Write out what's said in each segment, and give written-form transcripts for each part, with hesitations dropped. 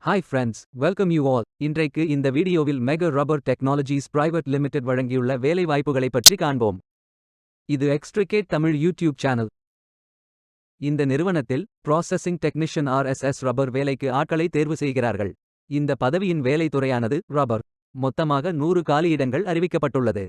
Hi friends, welcome you all. இன்றைக்கு இந்த வீடியோவில் mega rubber technologies private limited வழங்கியுள்ள வேலை வாய்ப்புகளை பற்றி காண்போம். இது எக்ஸ்ட்ரிகேட் தமிழ் யூடியூப் சேனல். இந்த நிறுவனத்தில் ப்ராசஸிங் டெக்னீஷியன் RSS ரப்பர் வேலைக்கு ஆட்களை தேர்வு செய்கிறார்கள். இந்த பதவியின் வேலை துறையானது ரப்பர். மொத்தமாக 100 காலியிடங்கள் அறிவிக்கப்பட்டுள்ளது.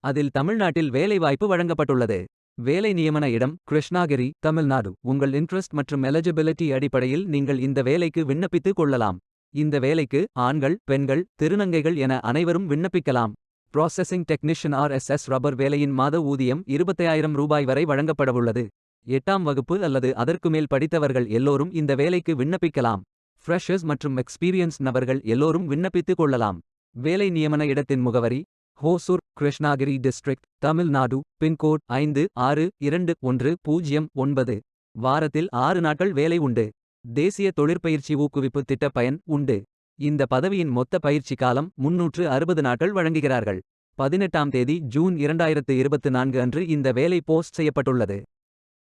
அதில் தமிழ்நாட்டில் வேலை வாய்ப்பு வழங்கப்பட்டுள்ளது. வேலை நியமன இடம் கிருஷ்ணாகிரி, தமிழ்நாடு. உங்கள் இன்ட்ரெஸ்ட் மற்றும் எலிஜிபிலிட்டி அடிப்படையில் நீங்கள் இந்த வேலைக்கு விண்ணப்பித்துக் கொள்ளலாம். இந்த வேலைக்கு ஆண்கள், பெண்கள், திருநங்கைகள் என அனைவரும் விண்ணப்பிக்கலாம். ப்ராசஸிங் டெக்னீஷியன் RSS ரப்பர் வேலையின் மாத ஊதியம் 25,000 ரூபாய் வரை வழங்கப்படவுள்ளது. 8ஆம் வகுப்பு அல்லது அதற்கு மேல் படித்தவர்கள் எல்லோரும் இந்த வேலைக்கு விண்ணப்பிக்கலாம். ஃப்ரெஷர்ஸ் மற்றும் எக்ஸ்பீரியன்ஸ் நபர்கள் எல்லோரும் விண்ணப்பித்துக் கொள்ளலாம். வேலை நியமன இடத்தின் முகவரி ஹோசூர், கிருஷ்ணாகிரி டிஸ்ட்ரிக்ட், தமிழ்நாடு. பின்கோட் 562109. வாரத்தில் 6 நாட்கள் வேலை உண்டு. தேசிய தொழிற்பயிற்சி ஊக்குவிப்பு திட்ட பயன் உண்டு. இந்த பதவியின் மொத்த பயிற்சி காலம் 360 நாட்கள் வழங்குகிறார்கள். 18ஆம் தேதி ஜூன் 2024 அன்று இந்த வேலை போஸ்ட் செய்யப்பட்டுள்ளது.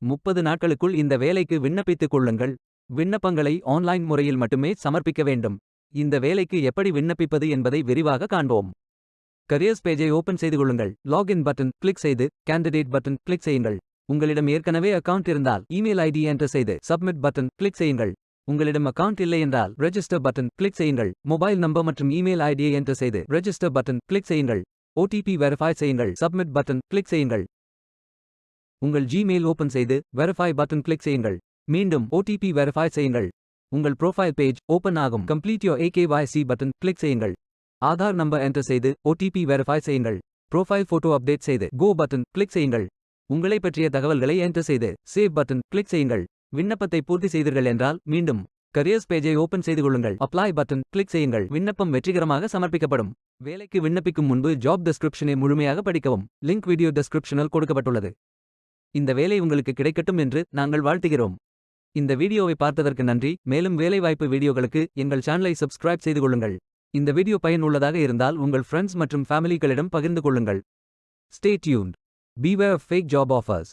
30 நாட்களுக்குள் இந்த வேலைக்கு விண்ணப்பித்துக் கொள்ளுங்கள். விண்ணப்பங்களை ஆன்லைன் முறையில் மட்டுமே சமர்ப்பிக்க வேண்டும். இந்த வேலைக்கு எப்படி விண்ணப்பிப்பது என்பதை விரிவாக காண்போம். கரியர்ஸ் பேஜை ஓபன் செய்து கொள்ளுங்கள். லாகின் பட்டன் கிளிக் செய்து கேண்டிடேட் பட்டன் கிளிக் செய்யுங்கள். உங்களிடம் ஏற்கனவே அக்கவுண்ட் இருந்தால் இமெயில் ஐடி என்டர் செய்து சப்மிட் பட்டன் கிளிக் செய்யுங்கள். உங்களிடம் அக்கவுண்ட் இல்லை என்றால் ரெஜிஸ்டர் பட்டன் கிளிக் செய்யுங்கள். மொபைல் நம்பர் மற்றும் இமெயில் ஐடியை என்டர் செய்து ரெஜிஸ்டர் பட்டன் கிளிக் செய்யுங்கள். OTP வெரிஃபை செய்யுங்கள். சப்மிட் பட்டன் கிளிக் செய்யுங்கள். உங்கள் ஜிமெயில் ஓபன் செய்து வெரிஃபை பட்டன் கிளிக் செய்யுங்கள். மீண்டும் OTP வெரிஃபை செய்யுங்கள். உங்கள் ப்ரொஃபைல் பேஜ் ஓபன் ஆகும். Complete your AKYC button click செய்யுங்கள். ஆதார் நம்பர் என்டர் செய்து OTP வெரிஃபை செய்யுங்கள். ப்ரொஃபைல் போட்டோ அப்டேட் செய்து கோ பட்டன் கிளிக் செய்யுங்கள். உங்களை பற்றிய தகவல்களை என்டர் செய்து சேவ் பட்டன் கிளிக் செய்யுங்கள். விண்ணப்பத்தை பூர்த்தி செய்தீர்கள் என்றால் மீண்டும் கரியர்ஸ் பேஜை ஓபன் செய்து கொள்ளுங்கள். அப்ளை பட்டன் கிளிக் செய்யுங்கள். விண்ணப்பம் வெற்றிகரமாக சமர்ப்பிக்கப்படும். வேலைக்கு விண்ணப்பிக்கும் முன்பு ஜாப் டெஸ்கிரிப்ஷனை முழுமையாக படிக்கவும். லிங்க் வீடியோ டெஸ்கிரிப்ஷனில் கொடுக்கப்பட்டுள்ளது. இந்த வேலை உங்களுக்கு கிடைக்கட்டும் என்று நாங்கள் வாழ்த்துகிறோம். இந்த வீடியோவை பார்த்ததற்கு நன்றி. மேலும் வேலைவாய்ப்பு வீடியோகளுக்கு எங்கள் சேனலை சப்ஸ்கிரைப் செய்து கொள்ளுங்கள். இந்த வீடியோ பயனுள்ளதாக இருந்தால் உங்கள் ஃப்ரெண்ட்ஸ் மற்றும் ஃபேமிலிகளிடம் பகிர்ந்து கொள்ளுங்கள். Stay tuned. Beware of fake job offers.